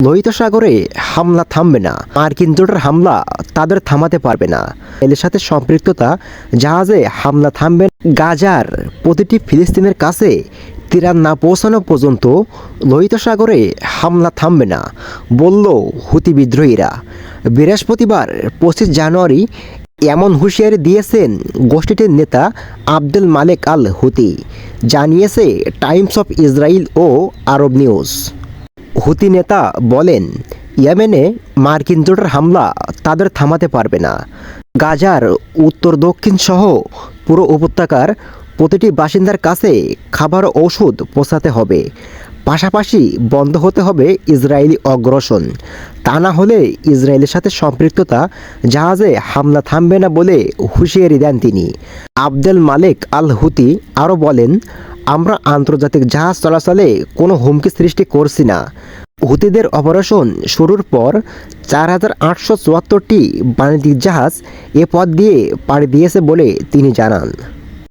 লোহিত সাগরে হামলা থামবে না, মার্কিন জোটের হামলা তাদের থামাতে পারবে না। এদের সাথে সম্পৃক্ততা জাহাজে হামলা থামবে না। গাজার প্রতিটি ফিলিস্তিনের কাছে ত্রাণ না পৌঁছানো পর্যন্ত লোহিত সাগরে হামলা থামবে না, বলল হুতি বিদ্রোহীরা। বৃহস্পতিবার 25 জানুয়ারি এমন হুঁশিয়ারি দিয়েছেন গোষ্ঠীটির নেতা আবদেল মালেক আল হুতি, জানিয়েছে টাইমস অফ ইসরায়েল ও আরব নিউজ। হুতি নেতা বলেন, ইয়েমেনে মার্কিন জোটের হামলা তাদের থামাতে পারবে না। গাজার উত্তর দক্ষিণ সহ পুরো উপত্যকার প্রতিটি বাসিন্দার কাছে খাবার ও ওষুধ পৌঁছাতে হবে। পাশাপাশি বন্ধ হতে হবে ইসরায়েলি অগ্রাসন, তা না হলে ইসরায়েলের সাথে সম্পৃক্ততা জাহাজে হামলা থামবে না বলে হুঁশিয়ারি দেন তিনি। আবদেল মালেক আল হুতি আরও বলেন, আমরা আন্তর্জাতিক জাহাজ চলাচলে কোনো হুমকি সৃষ্টি করছি না। হুতিদের অপারেশন শুরুর পর 4874টি বাণিজ্যিক জাহাজ এ পথ দিয়ে পাড়ি দিয়েছে বলে তিনি জানান।